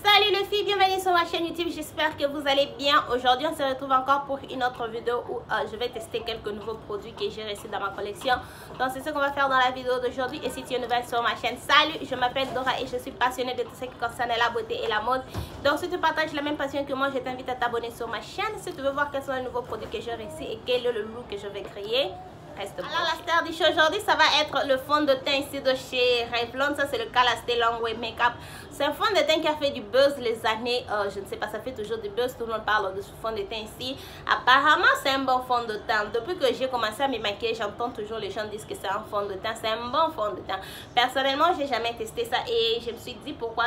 Salut les filles, bienvenue sur ma chaîne YouTube, j'espère que vous allez bien. Aujourd'hui on se retrouve encore pour une autre vidéo où je vais tester quelques nouveaux produits que j'ai reçus dans ma collection. Donc c'est ce qu'on va faire dans la vidéo d'aujourd'hui. Et si tu es nouvelle sur ma chaîne, salut, je m'appelle Dora et je suis passionnée de tout ce qui concerne la beauté et la mode. Donc si tu partages la même passion que moi, je t'invite à t'abonner sur ma chaîne si tu veux voir quels sont les nouveaux produits que j'ai reçus et quel est le look que je vais créer. Alors la star du show aujourd'hui, ça va être le fond de teint ici de chez Revlon. Ça c'est le Calasté Longwear Makeup. C'est un fond de teint qui a fait du buzz les années, je ne sais pas, ça fait toujours du buzz. Tout le monde parle de ce fond de teint ici. Apparemment c'est un bon fond de teint. Depuis que j'ai commencé à me maquiller, j'entends toujours les gens dire que c'est un fond de teint. C'est un bon fond de teint. Personnellement, j'ai jamais testé ça et je me suis dit pourquoi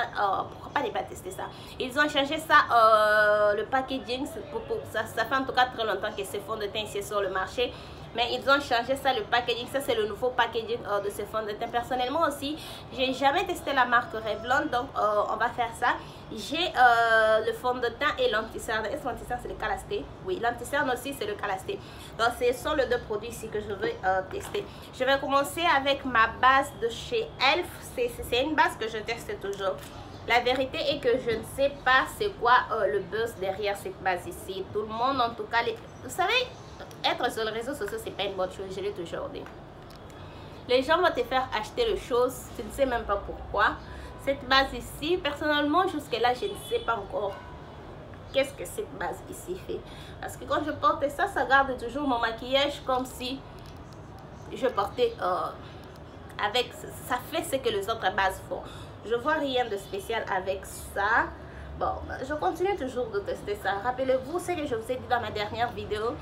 pas ne pas tester ça. Ils ont changé ça, le packaging. Ça fait en tout cas très longtemps que ce fond de teint ici sur le marché. Mais ils ont changé ça, le packaging. Ça c'est le nouveau packaging de ce fond de teint. Personnellement aussi, j'ai jamais testé la marque Revlon. Donc on va faire ça. J'ai le fond de teint et l'anti-cerne. Est-ce que l'anti-cerne c'est le Calasté? Oui, l'anti-cerne aussi c'est le Calasté. Donc ce sont les deux produits ici que je veux tester. Je vais commencer avec ma base de chez Elf. C'est une base que je teste toujours. La vérité est que je ne sais pas c'est quoi le buzz derrière cette base ici. Tout le monde en tout cas, vous savez, être sur les réseaux sociaux c'est pas une bonne chose, je l'ai toujours dit. Les gens vont te faire acheter les choses, tu ne sais même pas pourquoi. Cette base ici, personnellement jusque là je ne sais pas encore qu'est-ce que cette base ici fait. Parce que quand je porte ça, ça garde toujours mon maquillage comme si je portais avec, ça fait ce que les autres bases font. Je vois rien de spécial avec ça. Bon, je continue toujours de tester ça. Rappelez-vous ce que je vous ai dit dans ma dernière vidéo.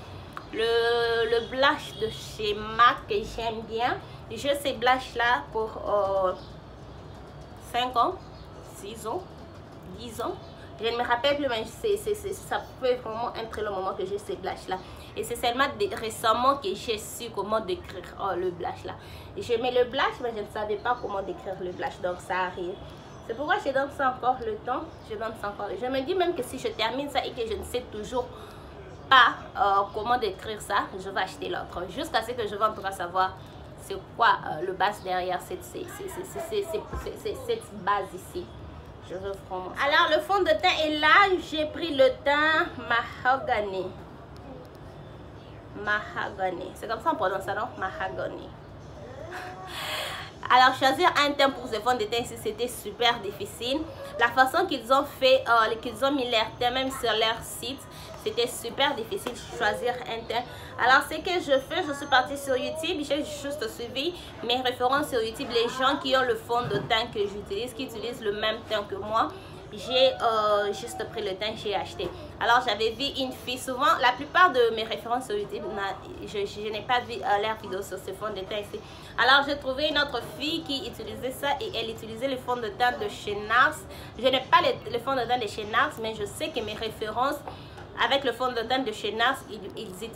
Le blush de chez MAC que j'aime bien. J'ai ces blush là pour 5 ans, 6 ans, 10 ans. Je ne me rappelle plus, mais ça peut vraiment être le moment que j'ai ces blush là. Et c'est seulement récemment que j'ai su comment décrire le blush là. Je mets le blush, mais je ne savais pas comment décrire le blush, donc ça arrive. C'est pourquoi je donne ça encore le temps. Je donne ça encore. Je me dis même que si je termine ça et que je ne sais toujours pas comment décrire ça, je vais acheter l'autre. Jusqu'à ce que je vais en tout cas savoir c'est quoi le base derrière cette base ici. Je veux vraiment. Alors le fond de teint est là. J'ai pris le teint Mahogany. Mahogany. C'est comme ça on prononce ça, non? Mahogany. Alors choisir un teint pour ce fond de teint ici c'était super difficile. La façon qu'ils ont fait, qu'ils ont mis leur teint même sur leur site, c'était super difficile de choisir un teint. Alors ce que je fais, je suis partie sur YouTube, j'ai juste suivi mes références sur YouTube, les gens qui ont le fond de teint que j'utilise, qui utilisent le même teint que moi. J'ai juste pris le teint, j'ai acheté. Alors j'avais vu une fille, souvent la plupart de mes références sur YouTube, je n'ai pas vu leur vidéo sur ce fond de teint ici. Alors j'ai trouvé une autre fille qui utilisait ça et elle utilisait le fond de teint de chez NARS. Je n'ai pas le fond de teint de chez NARS, mais je sais que mes références avec le fond de teint de chez NARS,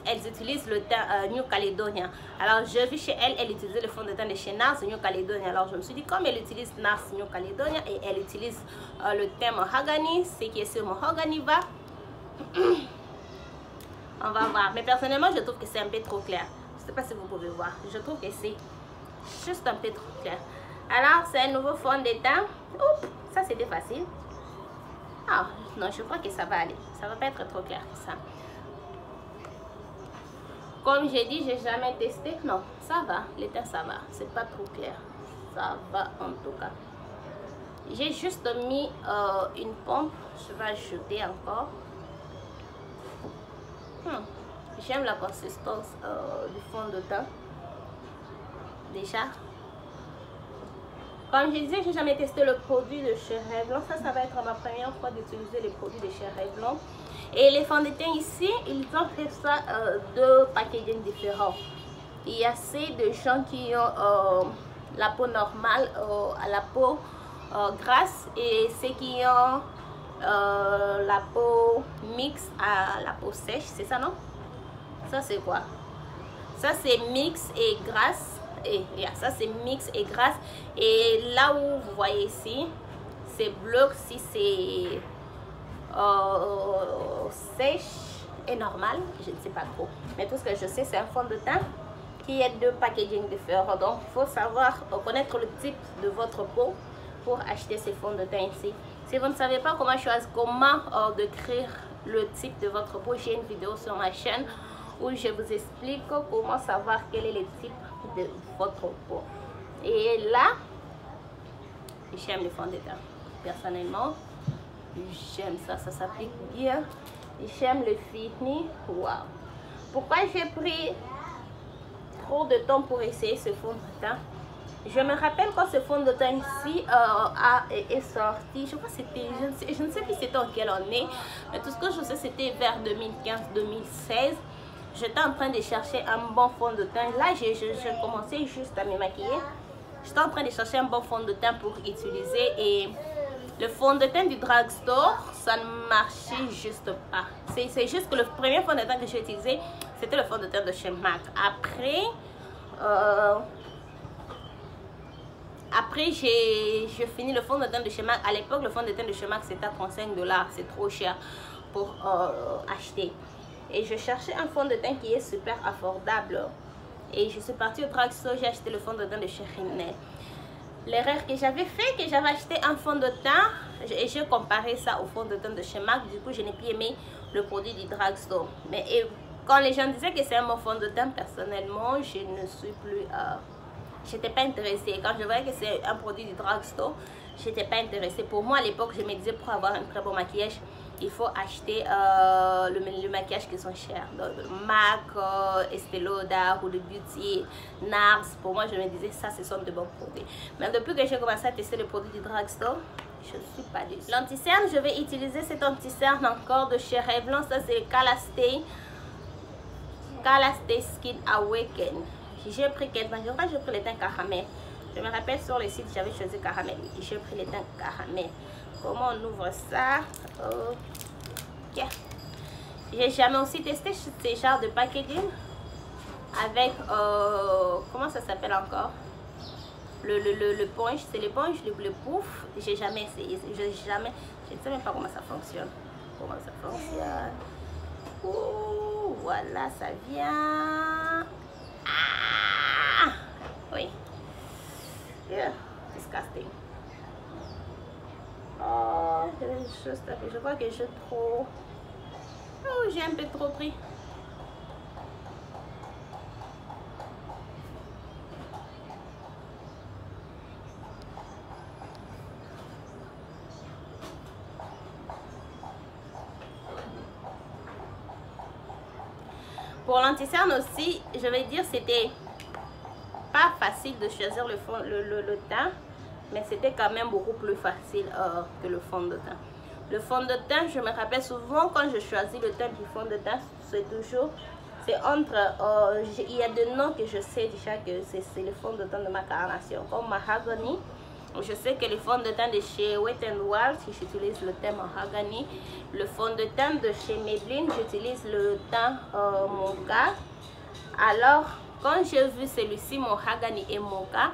elles utilisent le teint New Caledonia. Alors je vis chez elle, elle utilisait le fond de teint de chez NARS New Caledonia. Alors je me suis dit comme elle utilise NARS New Caledonia et elle utilise le teint Mahogany, ce qui est sur Mahogany va. On va voir. Mais personnellement je trouve que c'est un peu trop clair. Je ne sais pas si vous pouvez voir. Je trouve que c'est juste un peu trop clair. Alors c'est un nouveau fond de teint. Oups, ça c'était facile. Ah non, je crois que ça va aller. Ça va pas être trop clair que ça. Comme j'ai dit, j'ai jamais testé. Non, ça va. Le teint, ça va. C'est pas trop clair. Ça va en tout cas. J'ai juste mis une pompe. Je vais ajouter encore. J'aime la consistance du fond de teint. Déjà. Comme je disais, je n'ai jamais testé le produit de chez Revlon. Ça va être ma première fois d'utiliser les produits de chez Revlon. Et les fonds de teint ici, ils ont fait ça deux packaging différents. Il y a assez de gens qui ont la peau normale à la peau grasse et ceux qui ont la peau mixte à la peau sèche. C'est ça, non? Ça, c'est quoi? Ça, c'est mix et grasse. Et ça c'est mix et grasse et là où vous voyez ici c'est bleu si c'est sèche et normal, je ne sais pas trop, mais tout ce que je sais c'est un fond de teint qui est deux packaging différents. Donc il faut savoir connaître le type de votre peau pour acheter ces fonds de teint ici. Si vous ne savez pas comment choisir, comment décrire le type de votre peau, j'ai une vidéo sur ma chaîne où je vous explique comment savoir quel est le type de votre peau. Et là, j'aime le fond de teint. Personnellement, j'aime ça, ça s'applique bien. J'aime le fini. Waouh! Pourquoi j'ai pris trop de temps pour essayer ce fond de teint? Je me rappelle quand ce fond de teint ici est sorti, je crois que c'était, je ne sais plus c'était en quelle année, mais tout ce que je sais c'était vers 2015-2016. J'étais en train de chercher un bon fond de teint. Là, j'ai commencé juste à me maquiller. J'étais en train de chercher un bon fond de teint pour utiliser et le fond de teint du drugstore, ça ne marchait juste pas. C'est juste que le premier fond de teint que j'ai utilisé, c'était le fond de teint de chez MAC. Après, j'ai fini le fond de teint de chez MAC. À l'époque, le fond de teint de chez MAC, c'était à 35 $. C'est trop cher pour acheter. Et je cherchais un fond de teint qui est super abordable. Et je suis partie au drugstore, j'ai acheté le fond de teint de chez Rimmel. L'erreur que j'avais fait, que j'avais acheté un fond de teint et j'ai comparé ça au fond de teint de chez MAC. Du coup, je n'ai plus aimé le produit du drugstore. Mais quand les gens disaient que c'est un bon fond de teint, personnellement, je ne suis plus... j'étais pas intéressée. Quand je voyais que c'est un produit du drugstore, j'étais pas intéressée. Pour moi, à l'époque, je me disais pour avoir un très bon maquillage, il faut acheter le maquillage qui sont chers. Donc, MAC, Estée Lauder, Huda Beauty, NARS. Pour moi, je me disais ça, ce sont de bons produits. Mais depuis que j'ai commencé à tester le produit du drugstore, je ne suis pas déçue. L'anti-cerne, je vais utiliser cet anti-cerne encore de chez Revlon. Ça, c'est Calaste Skin Awaken. J'ai pris quel teint? Je crois que j'ai pris le teint caramel. Je me rappelle sur le site, j'avais choisi caramel. J'ai pris le teint caramel. Comment on ouvre ça? Ok. J'ai jamais aussi testé ce genre de packaging avec comment ça s'appelle encore? Le punch, c'est le punch, le pouf. J'ai jamais essayé. Je ne sais même pas comment ça fonctionne. Comment ça fonctionne? Ouh, voilà, ça vient. Ah! Oui. Yeah, disgusting. Oh, je crois que j'ai trop... Oh, j'ai un peu trop pris. Pour l'anti-cerne aussi, je vais dire c'était pas facile de choisir le teint, mais c'était quand même beaucoup plus facile que le fond de teint. Le fond de teint, je me rappelle souvent quand je choisis le teint du fond de teint, c'est toujours, c'est entre, il y a des noms que je sais déjà que c'est le fond de teint de ma carnation, comme Mahogany. Je sais que le fond de teint de chez Wet n Wild, si j'utilise le teint Mahogany. Le fond de teint de chez Maybelline, j'utilise le teint Mocha. Alors, quand j'ai vu celui-ci, Mahogany et Mocha,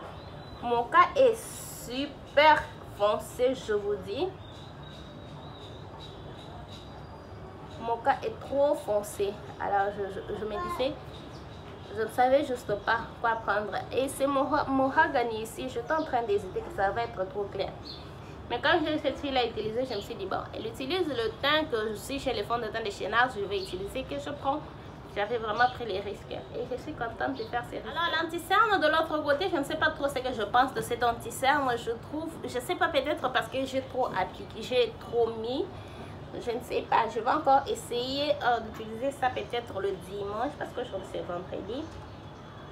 Mocha est super foncé, je vous dis. Mocha est trop foncé. Alors, je me disais, je ne savais juste pas quoi prendre. Et c'est Mahogany ici, j'étais en train d'hésiter que ça va être trop clair. Mais quand cette fille-là utilisé, je me suis dit, bon, elle utilise le teint que si chez les fonds de teint de chez NARS, je vais utiliser, que je prends. J'avais vraiment pris les risques et je suis contente de faire ces risques. Alors l'anti-cerne de l'autre côté, je ne sais pas trop ce que je pense de cet anti-cerne. Je trouve, je ne sais pas, peut-être parce que j'ai trop appliqué, j'ai trop mis. Je ne sais pas, je vais encore essayer d'utiliser ça peut-être le dimanche parce que aujourd'hui c'est vendredi.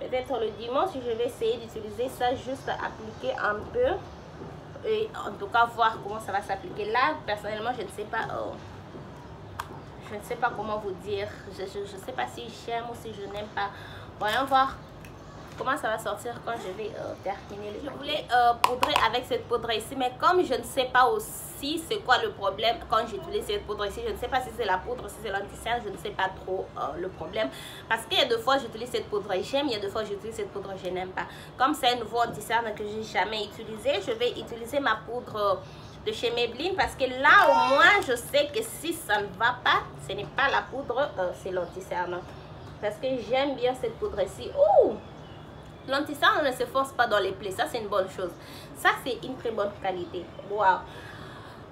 Peut-être le dimanche, je vais essayer d'utiliser ça juste appliquer un peu. Et en tout cas voir comment ça va s'appliquer. Là, personnellement, je ne sais pas. Je ne sais pas comment vous dire. Je ne sais pas si j'aime ou si je n'aime pas. Voyons voir comment ça va sortir quand je vais terminer. Je voulais poudrer avec cette poudre ici, mais comme je ne sais pas aussi c'est quoi le problème quand j'utilise cette poudre ici, je ne sais pas si c'est la poudre, si c'est l'anti-cerne, je ne sais pas trop le problème. Parce qu'il y a deux fois j'utilise cette poudre et j'aime, il y a deux fois j'utilise cette poudre et je n'aime pas. Comme c'est un nouveau anti-cerne que j'ai jamais utilisé, je vais utiliser ma poudre de chez Maybelline parce que là au moins je sais que si ça ne va pas, ce n'est pas la poudre, c'est l'anti-cerne. Parce que j'aime bien cette poudre ici. Ouh! L'anti-cerne ne se force pas dans les plaies, ça c'est une bonne chose. Ça c'est une très bonne qualité. Wow.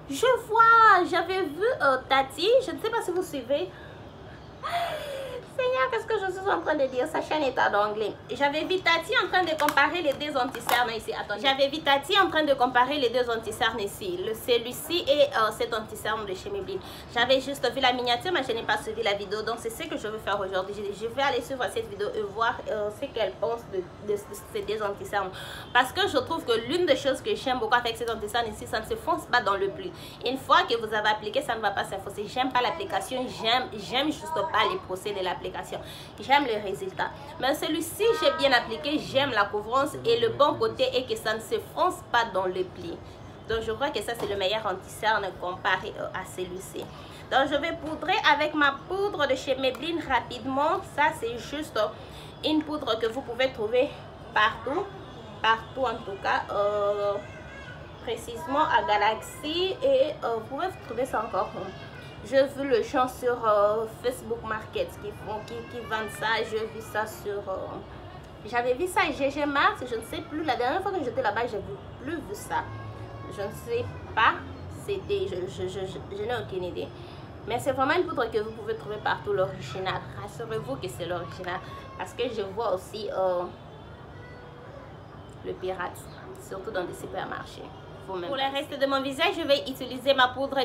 Je vois, j'avais vu Tati, je ne sais pas si vous suivez. Seigneur, qu'est-ce que je suis en train de dire? Sa chaîne est en anglais. J'avais vu Tati en train de comparer les deux anti-cernes ici. Attendez. J'avais vu Tati en train de comparer les deux anti-cernes ici. Celui-ci et cet anti-cerne de chez Maybelline. J'avais juste vu la miniature, mais je n'ai pas suivi la vidéo. Donc, c'est ce que je veux faire aujourd'hui. Je vais aller suivre cette vidéo et voir ce qu'elle pense de ces deux anti-cernes. Parce que je trouve que l'une des choses que j'aime beaucoup avec cet anti-cerne ici, ça ne se fonce pas dans le pli. Une fois que vous avez appliqué, ça ne va pas s'enfoncer. J'aime pas l'application. J'aime juste pas les procès de l'application. J'aime le résultat, mais celui-ci j'ai bien appliqué, j'aime la couvrance et le bon côté est que ça ne se fonce pas dans le pli. Donc je crois que ça c'est le meilleur anti-cerne comparé à celui-ci. Donc je vais poudrer avec ma poudre de chez Maybelline rapidement. Ça c'est juste une poudre que vous pouvez trouver partout en tout cas, précisément à Galaxy, et vous pouvez trouver ça encore. J'ai vu le gens sur Facebook Market qui vendent ça. J'ai vu ça sur... j'avais vu ça à GG Mars, je ne sais plus. La dernière fois que j'étais là-bas, je n'ai plus vu ça. Je ne sais pas. C'était... Je n'ai aucune idée. Mais c'est vraiment une poudre que vous pouvez trouver partout, l'original. Rassurez-vous que c'est l'original. Parce que je vois aussi le pirate, surtout dans des supermarchés. Pour le reste de mon visage, je vais utiliser ma poudre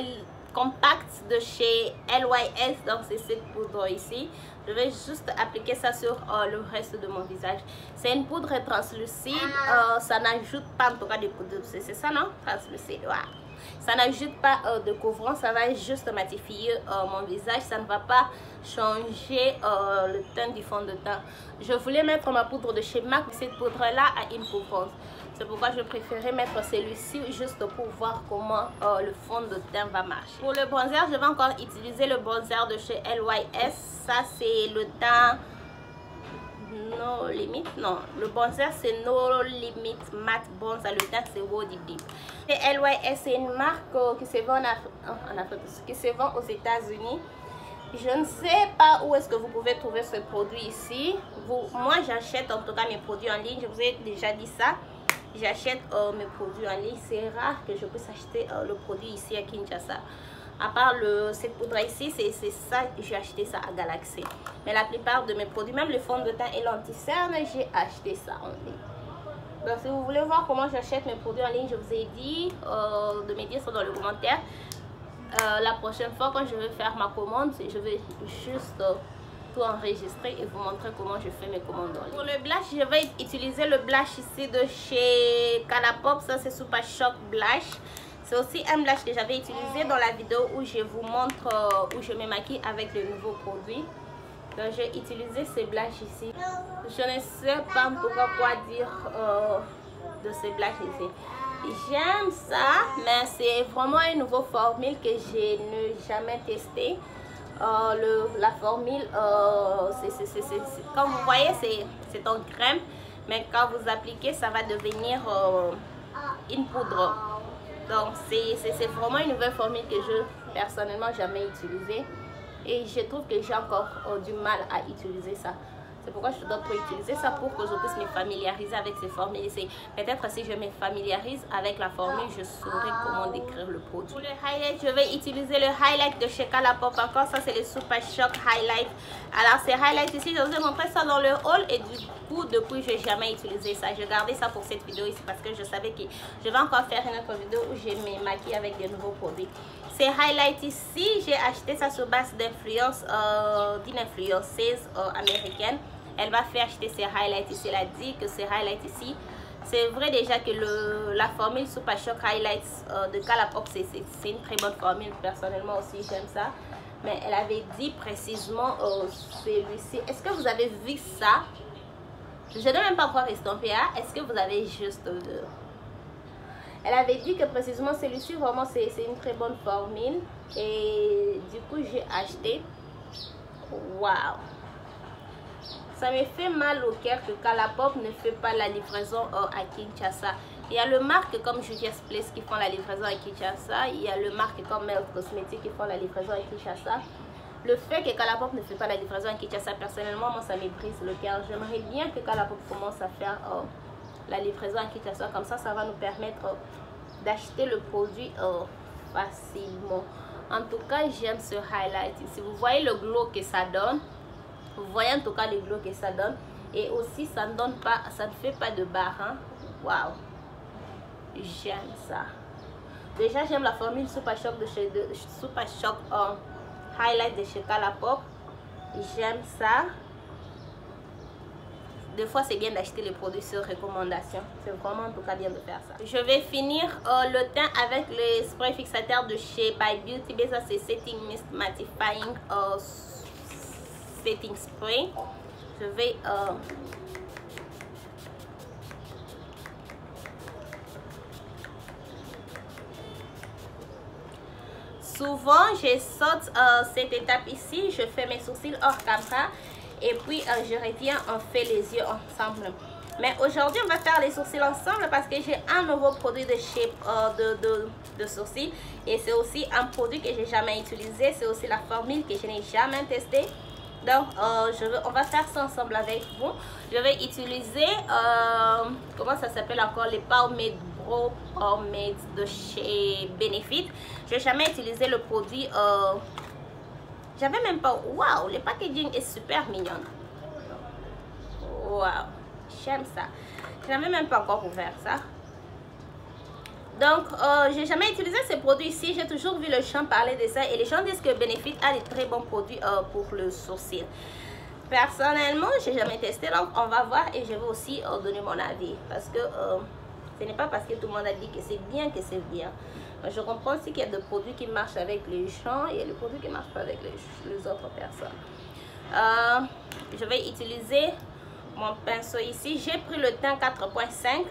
compacte de chez LYS. Donc c'est cette poudre ici. Je vais juste appliquer ça sur le reste de mon visage. C'est une poudre translucide. Ça n'ajoute pas, en tout cas, de poudre. C'est ça, non? Translucide, ouais. Ça n'ajoute pas de couvrance. Ça va juste matifier mon visage. Ça ne va pas changer le teint du fond de teint. Je voulais mettre ma poudre de chez MAC. Cette poudre là a une couvrance. C'est pourquoi je préférais mettre celui-ci juste pour voir comment le fond de teint va marcher. Pour le bronzer, je vais encore utiliser le bronzer de chez LYS. Ça, c'est le teint No Limit. Non, le bronzer, c'est No Limit Matte Bronzer. Le teint, c'est Woody Deep. Et LYS, c'est une marque qui se vend en Afrique, qui se vend aux États-Unis. Je ne sais pas où est-ce que vous pouvez trouver ce produit ici. Moi, j'achète en tout cas mes produits en ligne. Je vous ai déjà dit ça. J'achète mes produits en ligne. C'est rare que je puisse acheter le produit ici à Kinshasa. À part cette poudre ici, c'est ça, j'ai acheté ça à Galaxy. Mais la plupart de mes produits, même le fond de teint et l'anti-cerne, j'ai acheté ça en ligne. Donc si vous voulez voir comment j'achète mes produits en ligne, je vous ai dit de me dire ça dans le commentaire. La prochaine fois quand je vais faire ma commande, je vais juste tout enregistrer et vous montrer comment je fais mes commandes en ligne. Pour le blush, je vais utiliser le blush ici de chez Colourpop. Ça c'est Super Shock Blush. C'est aussi un blush que j'avais utilisé dans la vidéo où je vous montre où je me maquille avec le nouveau produit. Donc j'ai utilisé ce blush ici. Je ne sais pas en tout cas quoi dire de ce blush ici. J'aime ça, mais c'est vraiment une nouvelle formule que je n'ai jamais testée. La formule, comme vous voyez, c'est en crème, mais quand vous appliquez, ça va devenir une poudre. Donc c'est vraiment une nouvelle formule que je personnellement jamais utilisée, et je trouve que j'ai encore du mal à utiliser ça. C'est pourquoi je dois utiliser ça pour que je puisse me familiariser avec ces formules. Peut-être si je me familiarise avec la formule, je saurai comment décrire le produit. Pour le highlight, je vais utiliser le highlight de chez Colourpop encore. Ça, c'est le Super Shock Highlight. Alors, ces highlights ici, je vous ai montré ça dans le haul. Et du coup, depuis, je n'ai jamais utilisé ça. J'ai gardé ça pour cette vidéo ici parce que je savais que je vais encore faire une autre vidéo où je me maquille avec de nouveaux produits. Ces highlights ici, j'ai acheté ça sur base d'influence d'une influenceuse américaine. Elle m'a fait acheter ces highlights ici. Elle a dit que ces highlights ici, c'est vrai déjà que la formule Super Shock Highlights de Colourpop, c'est une très bonne formule. Personnellement aussi, j'aime ça. Mais elle avait dit précisément celui-ci. Est-ce que vous avez vu ça? Je ne vais même pas pouvoir estomper. Hein? Est-ce que vous avez juste... Elle avait dit que précisément celui-ci, vraiment, c'est une très bonne formule. Et du coup, j'ai acheté. Waouh! Ça me fait mal au cœur que Colourpop ne fait pas la livraison à Kinshasa. Il y a le marque comme Juvia's Place qui font la livraison à Kinshasa. Il y a le marque comme Mel Cosmetics qui font la livraison à Kinshasa. Le fait que Colourpop ne fait pas la livraison à Kinshasa, personnellement, moi, ça me brise le cœur. J'aimerais bien que Colourpop commence à faire la livraison à Kinshasa. Comme ça, ça va nous permettre d'acheter le produit facilement. En tout cas, j'aime ce highlight ici. Vous voyez le glow que ça donne. Vous voyez en tout cas le glow que ça donne. Et aussi, ça ne donne pas, ça ne fait pas de barre. Hein? Waouh! J'aime ça. Déjà, j'aime la formule Super Shock de chez Super Shock Highlight de chez Colourpop. J'aime ça. Des fois, c'est bien d'acheter les produits sur recommandation. C'est vraiment en tout cas bien de faire ça. Je vais finir le teint avec le spray fixateur de chez By Beauty. Mais ça, c'est Setting Mist Mattifying Setting Spray. Je vais... souvent, je saute cette étape ici. Je fais mes sourcils hors caméra. Et puis, je reviens, on fait les yeux ensemble. Mais aujourd'hui, on va faire les sourcils ensemble parce que j'ai un nouveau produit de shape de sourcils. Et c'est aussi un produit que j'ai jamais utilisé. C'est aussi la formule que je n'ai jamais testée. Donc, on va faire ça ensemble avec vous. Je vais utiliser, comment ça s'appelle encore, les Pomade Brow Pomade de chez Benefit. Je n'ai jamais utilisé le produit. J'avais même pas... Waouh, le packaging est super mignon. Waouh, j'aime ça. Je n'avais même pas encore ouvert ça. Donc, j'ai jamais utilisé ces produits ici. J'ai toujours vu les gens parler de ça. Et les gens disent que Benefit a des très bons produits pour le sourcil. Personnellement, j'ai jamais testé. Donc, on va voir et je vais aussi donner mon avis. Parce que ce n'est pas parce que tout le monde a dit que c'est bien que c'est bien. Je comprends aussi qu'il y a des produits qui marchent avec les gens et les produits qui ne marchent pas avec les autres personnes. Je vais utiliser mon pinceau ici. J'ai pris le teint 4.5.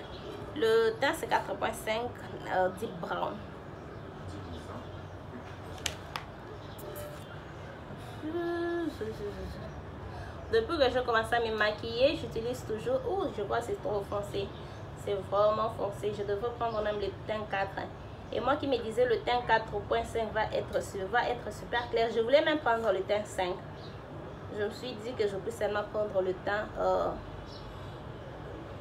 Le teint c'est 4.5 Deep Brown. Depuis que je commence à me maquiller, j'utilise toujours... Oh, je crois que c'est trop foncé. C'est vraiment foncé. Je devrais prendre même le teint 4. Et moi qui me disais le teint 4.5 va être super clair. Je voulais même prendre le teint 5. Je me suis dit que je peux seulement prendre le teint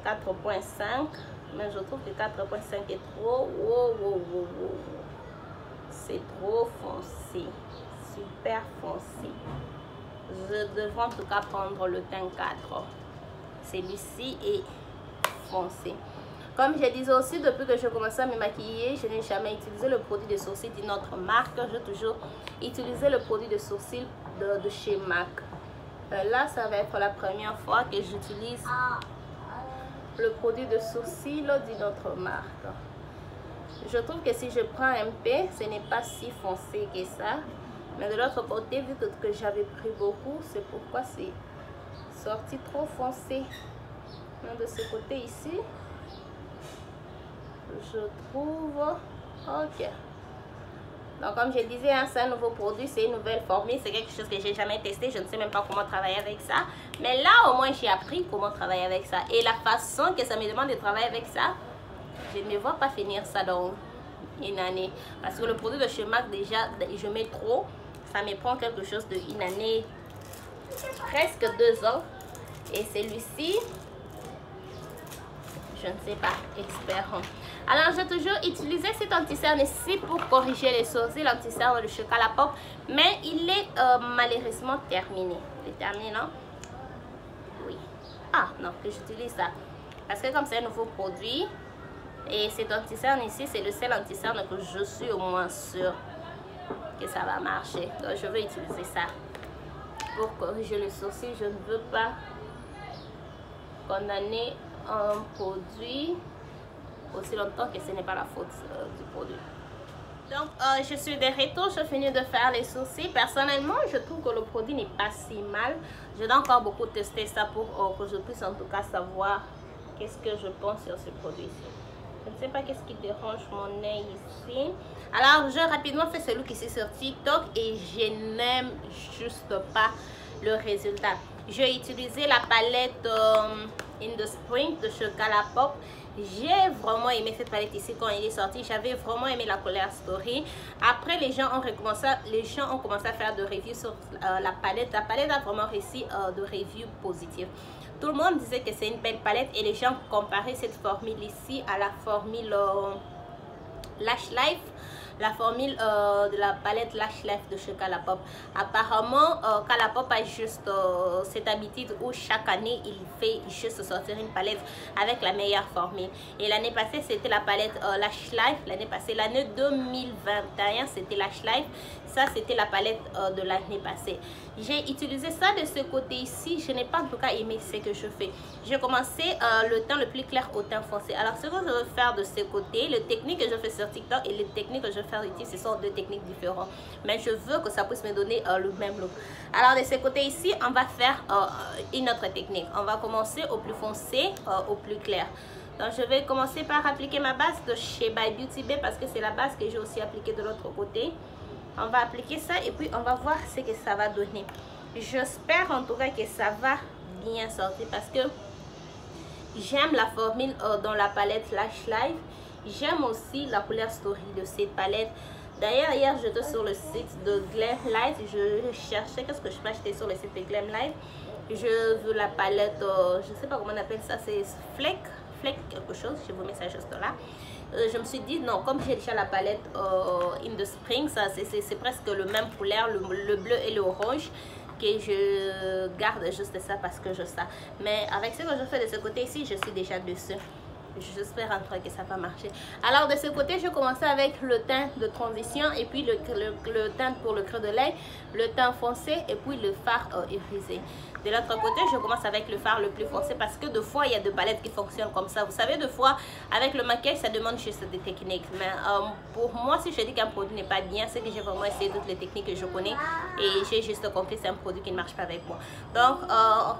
4.5. Mais je trouve que 4.5 est trop... C'est trop foncé. Super foncé. Je devrais en tout cas prendre le teint 4. Celui-ci est foncé. Comme je disais aussi, depuis que je commençais à me maquiller, je n'ai jamais utilisé le produit de sourcils d'une autre marque. J'ai toujours utilisé le produit de sourcils de chez MAC. Là, ça va être la première fois que j'utilise le produit de sourcils d'une autre marque. Je trouve que si je prends un MP, ce n'est pas si foncé que ça. Mais de l'autre côté, vu que j'avais pris beaucoup, c'est pourquoi c'est sorti trop foncé. Donc de ce côté ici, je trouve ok. Donc comme je disais, hein, c'est un nouveau produit, c'est une nouvelle formule, c'est quelque chose que j'ai jamais testé, je ne sais même pas comment travailler avec ça. Mais là au moins j'ai appris comment travailler avec ça. Et la façon que ça me demande de travailler avec ça, je ne me vois pas finir ça dans une année. Parce que le produit de chez MAC, déjà, je mets trop. Ça me prend quelque chose de une année, presque 2 ans. Et celui-ci, je ne sais pas, expert. Alors, j'ai toujours utilisé cet anti-cerne ici pour corriger les sourcils, l'anti-cerne de chez Colourpop. Mais il est malheureusement terminé. Il est terminé, non? Oui. Ah, non, que j'utilise ça. Parce que comme c'est un nouveau produit, et cet anti-cerne ici, c'est le seul anti-cerne que je suis au moins sûre que ça va marcher. Donc, je vais utiliser ça pour corriger les sourcils. Je ne veux pas condamner un produit aussi longtemps que ce n'est pas la faute du produit. Donc, je suis de retour. Je finis de faire les sourcils. Personnellement, je trouve que le produit n'est pas si mal. Je dois encore beaucoup tester ça pour que je puisse en tout cas savoir qu'est-ce que je pense sur ce produit-ci. Je ne sais pas qu'est-ce qui dérange mon œil ici. Alors, je rapidement fait celui qui est sur TikTok et je n'aime juste pas le résultat. J'ai utilisé la palette In the Spring de chez Colourpop. J'ai vraiment aimé cette palette ici quand elle est sortie. J'avais vraiment aimé la couleur Story. Après, les gens ont commencé à faire de reviews sur la palette. La palette a vraiment réussi de reviews positives. Tout le monde disait que c'est une belle palette et les gens comparaient cette formule ici à la formule Lash Life. la formule de la palette Lash Life de chez Colourpop. Apparemment, Colourpop a juste cette habitude où chaque année, il fait juste sortir une palette avec la meilleure formule. Et l'année passée, c'était la palette Lash Life. L'année passée, l'année 2021, c'était Lash Life. Ça, c'était la palette de l'année passée. J'ai utilisé ça de ce côté ici. Je n'ai pas en tout cas aimé ce que je fais. J'ai commencé le teint le plus clair au teint foncé. Alors, ce que je veux faire de ce côté, les techniques que je fais sur TikTok et les techniques que je vais faire ici, ce sont deux techniques différentes. Mais je veux que ça puisse me donner le même look. Alors, de ce côté ici, on va faire une autre technique. On va commencer au plus foncé, au plus clair. Donc, je vais commencer par appliquer ma base de chez By Beauty Bay parce que c'est la base que j'ai aussi appliquée de l'autre côté. On va appliquer ça et puis on va voir ce que ça va donner. J'espère en tout cas que ça va bien sortir parce que j'aime la formule dans la palette Lash Life. J'aime aussi la couleur Story de cette palette. D'ailleurs, hier, j'étais sur le site de Glam Light. Je cherchais qu'est-ce que je peux acheter sur le site de Glam Light. Je veux la palette, je ne sais pas comment on appelle ça, c'est Fleck quelque chose. Je vous mets ça juste là. Je me suis dit non, comme j'ai déjà la palette In the Spring, ça c'est presque le même couleur, le bleu et l'orange, que je garde juste ça parce que je sais. Mais avec ce que je fais de ce côté ici, je suis déjà dessus. J'espère en tout cas que ça va marcher. Alors de ce côté, je commence avec le teint de transition et puis le teint pour le creux de l'œil, le teint foncé et puis le fard irisé. De l'autre côté, je commence avec le fard le plus foncé parce que des fois, il y a des palettes qui fonctionnent comme ça. Vous savez, des fois, avec le maquillage, ça demande juste des techniques. Mais pour moi, si je dis qu'un produit n'est pas bien, c'est que j'ai vraiment essayé toutes les techniques que je connais et j'ai juste compris que c'est un produit qui ne marche pas avec moi. Donc,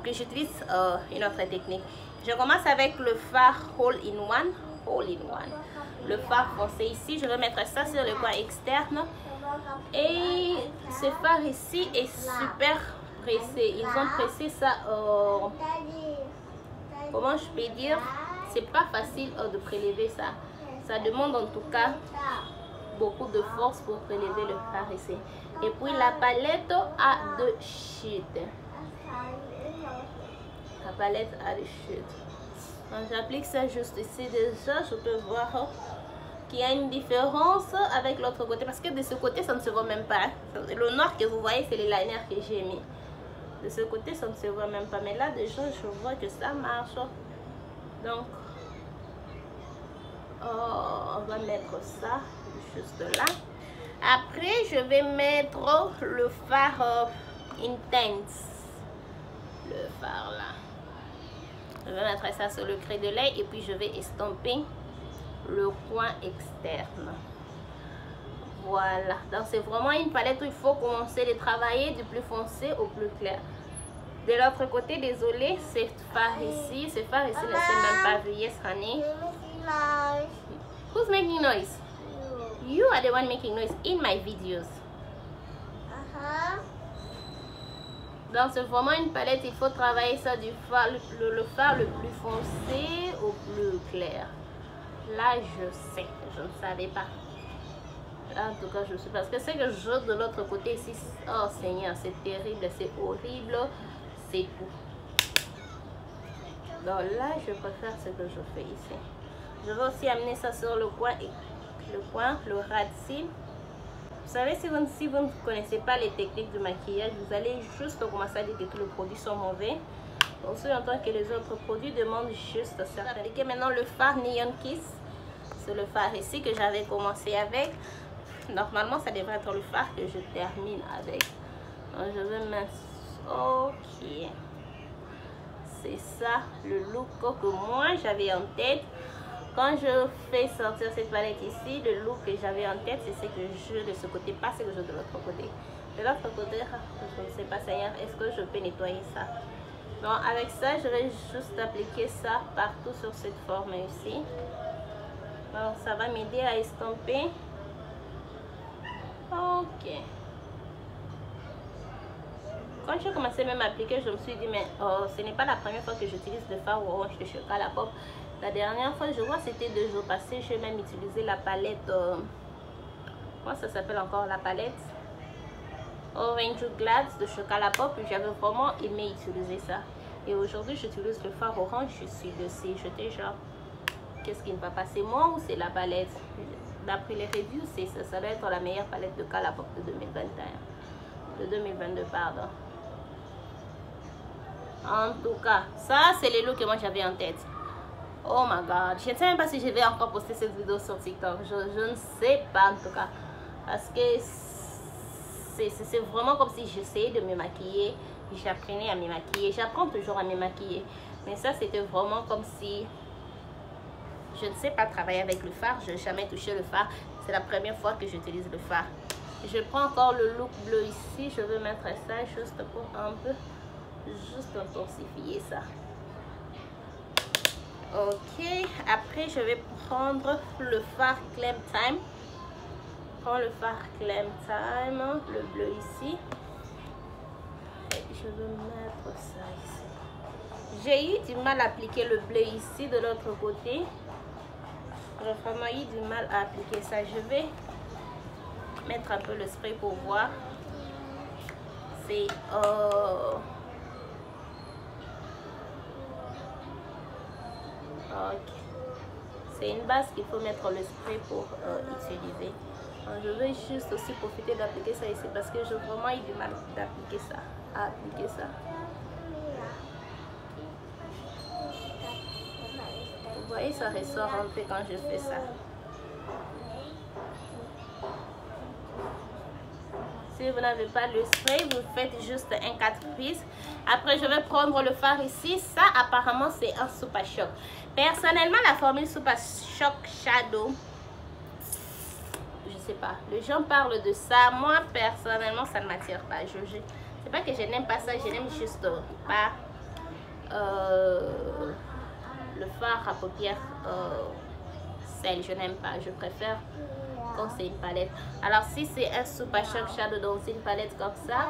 que j'utilise une autre technique. Je commence avec le fard All-in-One. Le fard foncé ici, je vais mettre ça sur le coin externe. Et ce fard ici est super pressé. Ils ont pressé ça. Comment je peux dire? C'est pas facile de prélever ça. Ça demande en tout cas beaucoup de force pour prélever le fard ici. Et puis la palette a deux shades. La palette a des shades. J'applique ça juste ici déjà. Je peux voir qu'il y a une différence avec l'autre côté. Parce que de ce côté, ça ne se voit même pas. Le noir que vous voyez, c'est les liners que j'ai mis. De ce côté, ça ne se voit même pas. Mais là, déjà, je vois que ça marche. Donc, on va mettre ça juste là. Après, je vais mettre le fard Intense. Le fard là. Je vais mettre ça sur le creux de l'œil et puis je vais estomper le coin externe. Voilà. Donc c'est vraiment une palette où il faut commencer à travailler du plus foncé au plus clair. De l'autre côté, désolé, ce fard ici ne s'est même pas vu. Yes, honey. Who's making noise? You are the one making noise in my videos. Donc c'est vraiment une palette, il faut travailler ça du fard, le fard le plus foncé au plus clair. Là je sais, je ne savais pas. Là, en tout cas je sais, parce que c'est que je de l'autre côté ici, oh Seigneur, c'est terrible, c'est horrible, c'est tout. Donc là je préfère ce que je fais ici. Je vais aussi amener ça sur le coin, le ras de cils. Vous savez, si vous ne connaissez pas les techniques de maquillage, vous allez juste commencer à dire que tous les produits sont mauvais. Aussi longtemps que les autres produits demandent juste ça. Appliquer maintenant le fard Neon Kiss. C'est le fard ici que j'avais commencé avec. Normalement, ça devrait être le fard que je termine avec. Donc, je vais mettre... Ok. C'est ça le look que moi j'avais en tête. Quand je fais sortir cette palette ici, le look que j'avais en tête, c'est ce que je de ce côté, pas ce que je de l'autre côté. De l'autre côté, je ne sais pas, Seigneur, est-ce que je peux nettoyer ça? Donc avec ça, je vais juste appliquer ça partout sur cette forme ici. Donc ça va m'aider à estomper. Ok. Quand j'ai commencé même à appliquer, je me suis dit, mais ce n'est pas la première fois que j'utilise le fard orange de chez Colourpop. La dernière fois, je vois, c'était 2 jours passés. J'ai même utilisé la palette. Comment ça s'appelle encore la palette? Orange Glass de chez Colourpop. J'avais vraiment aimé utiliser ça. Et aujourd'hui, j'utilise le fard orange. Je suis dessus. J'étais genre, qu'est-ce qui ne va pas? C'est moi ou c'est la palette? d'après les reviews, ça doit être la meilleure palette de Colourpop de 2021. De 2022, pardon. En tout cas, ça c'est les looks que moi j'avais en tête. Oh my god, je ne sais même pas si je vais encore poster cette vidéo sur TikTok. Je ne sais pas en tout cas. Parce que c'est vraiment comme si j'essayais de me maquiller. J'apprenais à me maquiller. J'apprends toujours à me maquiller. Mais ça c'était vraiment comme si... Je ne sais pas travailler avec le fard. Je n'ai jamais touché le fard. C'est la première fois que j'utilise le fard. Je prends encore le look bleu ici. Je vais mettre ça juste pour un peu... Juste intensifier ça. Ok, après je vais prendre le fard Glam Time. Prends le fard Glam Time, le bleu ici. Et je vais mettre ça ici. J'ai eu du mal à appliquer le bleu ici de l'autre côté. J'ai vraiment eu du mal à appliquer ça. Je vais mettre un peu le spray pour voir. C'est ok. C'est une base qu'il faut mettre le spray pour utiliser. Donc, je vais juste aussi profiter d'appliquer ça ici parce que j'ai vraiment eu du mal d'appliquer ça. À appliquer ça. Vous voyez, ça ressort un peu quand je fais ça. Si vous n'avez pas le spray, vous faites juste un 4 prises. Après, je vais prendre le fard ici. Ça, apparemment, c'est un Super Shock. Personnellement, la formule Super Shock Shadow, je sais pas. Les gens parlent de ça. Moi, personnellement, ça ne m'attire pas. C'est pas que je n'aime pas ça. Je n'aime juste pas le fard à paupières sel. Je n'aime pas. Je préfère quand c'est une palette. Alors si c'est un Super Shock Shadow dans une palette comme ça,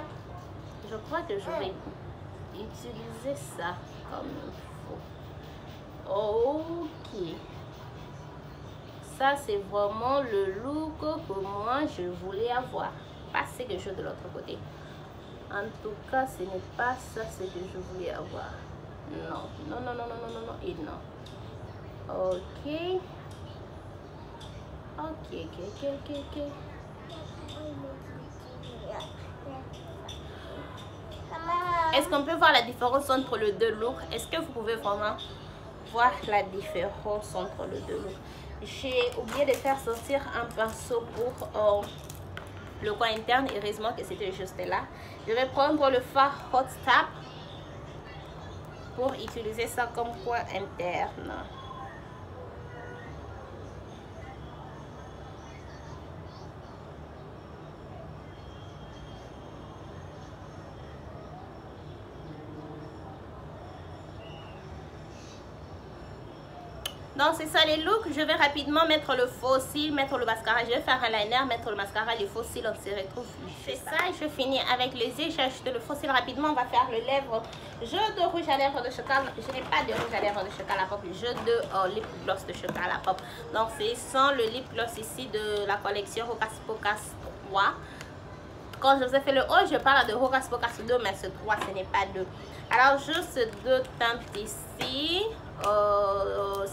je crois que je vais utiliser ça comme il faut. Ok, ça c'est vraiment le look que moi je voulais avoir, pas ce que je de l'autre côté. En tout cas, ce n'est pas ça ce que je voulais avoir. Non, non, non, non, non, non, non, non et non. Ok. Ok. Est-ce qu'on peut voir la différence entre les deux looks? Est-ce que vous pouvez vraiment voir la différence entre les deux looks? J'ai oublié de faire sortir un pinceau pour le coin interne. Heureusement que c'était juste là. Je vais prendre le fard Hot Tap pour utiliser ça comme coin interne. Donc c'est ça les looks. Je vais rapidement mettre le faux cil, mettre le mascara. Je vais faire un liner, mettre le mascara, les faux cils, on se retrouve. C'est ça, je finis avec les yeux. J'ai ajouté le faux cil rapidement. On va faire le lèvres. Jeu de rouge à lèvres de Chocolat. Je n'ai pas de rouge à lèvres de Chocolat. Jeu de lip gloss de Chocolat. Donc c'est sans le lip gloss ici de la collection Hocus Pocus 3. Quand je vous ai fait le haut, je parle de Hocus Pocus 2, mais ce 3, ce n'est pas 2. Alors juste deux teintes ici.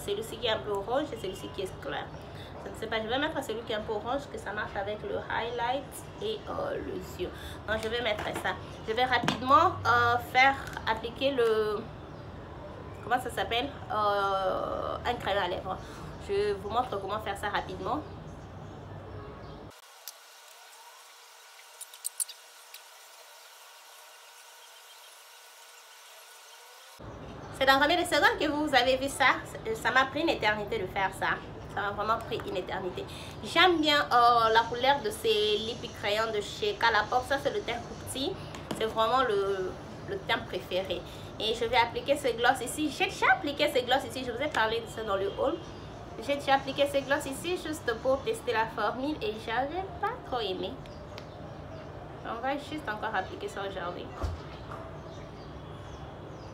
Celui-ci qui est un peu orange et celui-ci qui est clair. Je ne sais pas, je vais mettre celui qui est un peu orange, que ça marche avec le highlight et le yeux. Donc je vais mettre ça. Je vais rapidement faire appliquer le... Comment ça s'appelle? Un crème à lèvres. Je vous montre comment faire ça rapidement. C'est dans combien de secondes que vous avez vu ça? Ça m'a pris une éternité de faire ça. Ça m'a vraiment pris une éternité. J'aime bien la couleur de ces lip crayons de chez Colourpop. Ça, c'est le teint petit. C'est vraiment le teint préféré. Et je vais appliquer ce gloss ici. J'ai déjà appliqué ce gloss ici. Je vous ai parlé de ça dans le haul. J'ai déjà appliqué ce gloss ici juste pour tester la formule. Et j'avais pas trop aimé. On va juste encore appliquer ça aujourd'hui.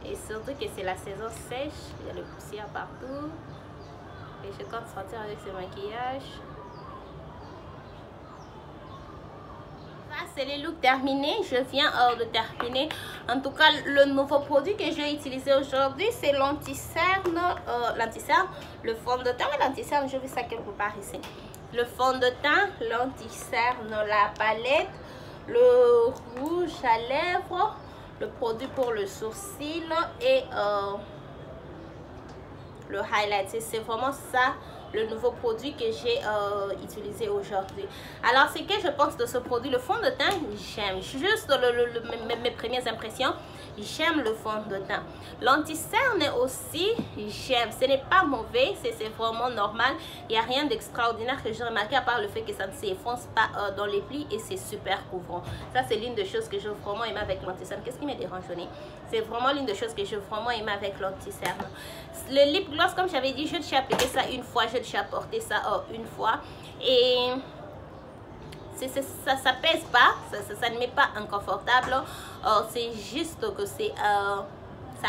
Et surtout que c'est la saison sèche, il y a le poussière partout. Et je compte sortir avec ce maquillage. C'est les looks terminés. Je viens de terminer. En tout cas, le nouveau produit que j'ai utilisé aujourd'hui, c'est l'anti-cerne. Le fond de teint et l'anti-cerne, je vis ça quelque part ici. le fond de teint, l'anti-cerne, la palette, le rouge à lèvres, le produit pour le sourcil et le highlight. C'est vraiment ça le nouveau produit que j'ai utilisé aujourd'hui. Alors, ce que je pense de ce produit, le fond de teint, j'aime. Juste mes premières impressions, j'aime le fond de teint. L'anti-cerne aussi, j'aime. Ce n'est pas mauvais, c'est vraiment normal. Il n'y a rien d'extraordinaire que j'ai remarqué à part le fait que ça ne s'effonce pas dans les plis et c'est super couvrant. Ça, c'est l'une des choses que j'ai vraiment aimé avec l'anti-cerne. Qu'est-ce qui me dérange? C'est vraiment l'une des choses que j'ai vraiment aimé avec l'anti-cerne. Le lip gloss, comme j'avais dit, je te suis appliqué ça une fois, je te suis apporté ça une fois. Et ça pèse pas, ça ne m'est pas inconfortable. C'est juste que c'est un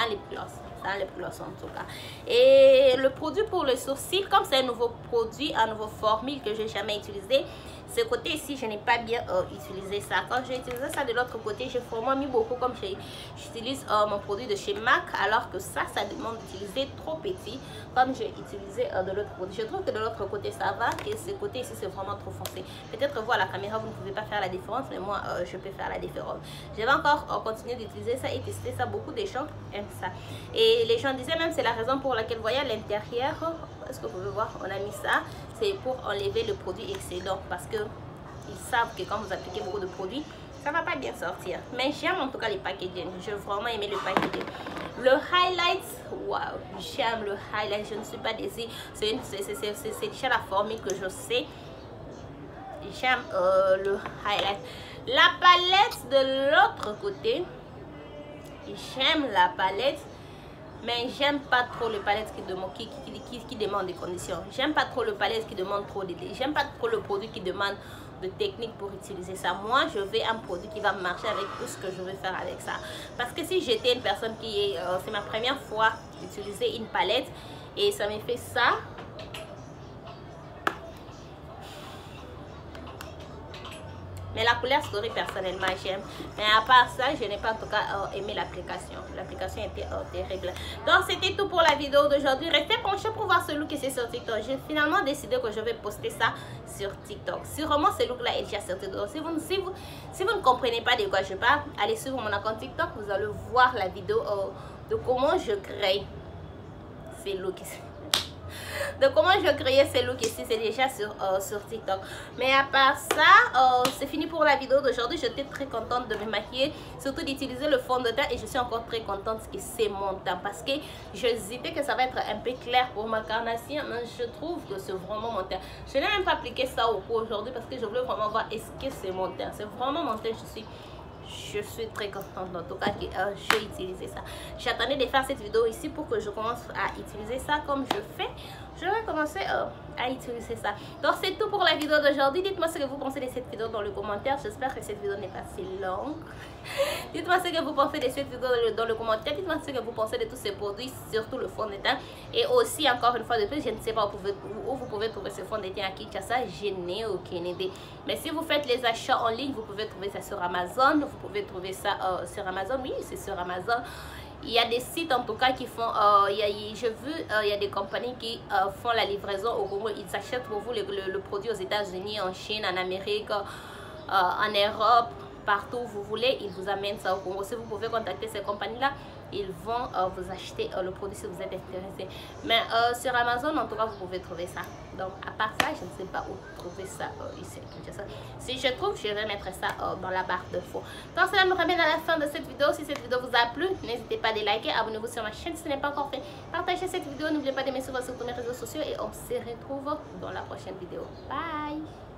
lip gloss. C'est un lip gloss en tout cas. Et le produit pour le sourcil, comme c'est un nouveau produit, un nouveau formule que je n'ai jamais utilisé, ce côté ici, je n'ai pas bien utilisé ça. Quand j'ai utilisé ça de l'autre côté, j'ai vraiment mis beaucoup comme j'utilise mon produit de chez MAC, alors que ça demande d'utiliser trop petit, comme j'ai utilisé de l'autre côté. Je trouve que de l'autre côté, ça va, et ce côté ici, c'est vraiment trop foncé. Peut-être vous, à la caméra, vous ne pouvez pas faire la différence, mais moi, je peux faire la différence. Je vais encore continuer d'utiliser ça et tester ça. Beaucoup de gens aiment ça. Et les gens disaient même, c'est la raison pour laquelle, vous voyez, à l'intérieur, est-ce que vous pouvez voir, on a mis ça, c'est pour enlever le produit excédent, parce que ils savent que quand vous appliquez beaucoup de produits, ça va pas bien sortir. Mais j'aime en tout cas les packaging. J'ai vraiment aimé le packaging. Le highlight, waouh, j'aime le highlight. Je ne suis pas déçue. C'est déjà la formule que je sais. J'aime le highlight. La palette de l'autre côté, j'aime la palette. Mais j'aime pas trop le palette qui demande des conditions. J'aime pas trop le palette qui demande trop d'idées. J'aime pas trop le produit qui demande de technique pour utiliser ça. Moi, je veux un produit qui va marcher avec tout ce que je veux faire avec ça. Parce que si j'étais une personne qui est... c'est ma première fois d'utiliser une palette et ça me fait ça. Mais la couleur souris, personnellement, j'aime. Mais à part ça, je n'ai pas en tout cas aimé l'application. L'application était terrible. Donc, c'était tout pour la vidéo d'aujourd'hui. Restez penchés pour voir ce look ici sur TikTok. J'ai finalement décidé que je vais poster ça sur TikTok. Sûrement, ce look-là est déjà sorti. Donc, si vous ne comprenez pas de quoi je parle, allez sur mon compte TikTok. Vous allez voir la vidéo de comment je crée ces looks ici. De comment je créais ces looks ici, c'est déjà sur TikTok. Mais à part ça, c'est fini pour la vidéo d'aujourd'hui. J'étais très contente de me maquiller, surtout d'utiliser le fond de teint. Et je suis encore très contente que c'est mon teint, parce que j'hésitais que ça va être un peu clair pour ma carnation. Mais je trouve que c'est vraiment mon teint. Je n'ai même pas appliqué ça au cou aujourd'hui parce que je voulais vraiment voir est-ce que c'est mon teint. C'est vraiment mon teint. Je suis très contente en tout cas que j'ai utilisé ça. J'attendais de faire cette vidéo ici pour que je commence à utiliser ça comme je fais. Je vais commencer à utiliser ça. Donc c'est tout pour la vidéo d'aujourd'hui. Dites-moi ce que vous pensez de cette vidéo dans les commentaires. J'espère que cette vidéo n'est pas si longue. Dites-moi ce que vous pensez de cette vidéo dans le commentaire. Dites-moi ce que vous pensez de tous ces produits, surtout le fond de teint. Et aussi, encore une fois de plus, je ne sais pas où vous pouvez trouver ce fond de teint à Kinshasa. Je n'ai aucune idée. Mais si vous faites les achats en ligne, vous pouvez trouver ça sur Amazon. Vous pouvez trouver ça sur Amazon. Oui, c'est sur Amazon. Il y a des sites en tout cas qui font, j'ai vu, il y a des compagnies qui font la livraison au Congo. Ils achètent pour vous le produit aux États-Unis, en Chine, en Amérique, en Europe, partout où vous voulez. Ils vous amènent ça au Congo. Si vous pouvez contacter ces compagnies-là, ils vont vous acheter le produit si vous êtes intéressé. Mais sur Amazon, en tout cas, vous pouvez trouver ça. Donc, à part ça, je ne sais pas où trouver ça ici. Si je trouve, je vais mettre ça dans la barre de faux. Donc, cela nous ramène à la fin de cette vidéo. Si cette vidéo vous a plu, n'hésitez pas à liker, abonnez-vous sur ma chaîne si ce n'est pas encore fait. Partagez cette vidéo, n'oubliez pas de me suivre sur tous mes réseaux sociaux et on se retrouve dans la prochaine vidéo. Bye!